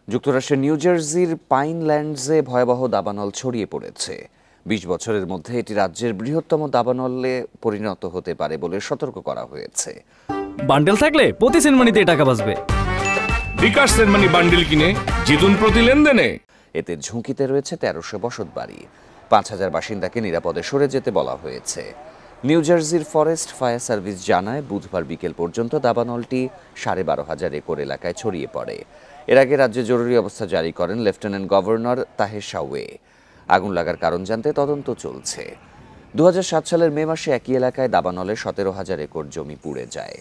যুক্তরাষ্ট্রের নিউ জার্সির পাইনল্যান্ডসে ভয়াবহ দাবানল ছড়িয়ে পড়েছে। ২০ বছরের মধ্যে এটি রাজ্যের বৃহত্তম দাবানলে পরিণত হতে পারে বলে সতর্ক করা হয়েছে। বান্ডেল থাকলে প্রতি সেনমানিতে টাকা বাঁচবে। বিকাশ সেনমানি বান্ডেল কিনে জিতুন প্রতি লেনদেনে। এতে ঝুঁকিতে রয়েছে ১৩০০ বসতবাড়ি। ৫,০০০ বাসিন্দাকে নিরাপদে সরে যেতে বলা হয়েছে। নিউ জার্সির ফরেস্ট ফায়ার সার্ভিস জানায়, বুধবার বিকেল পর্যন্ত দাবানলটি ১২,৫০০ একর এলাকায় ছড়িয়ে পড়ে। এর আগে রাজ্যে জরুরি অবস্থা জারি করেন লেফটেন্যান্ট গভর্নর তাহের শাওয়ে। আগুন লাগার কারণ জানতে তদন্ত চলছে। ২০০৭ সালের মে মাসে একই এলাকায় দাবানলে ১৭,০০০ একর জমি পুড়ে যায়।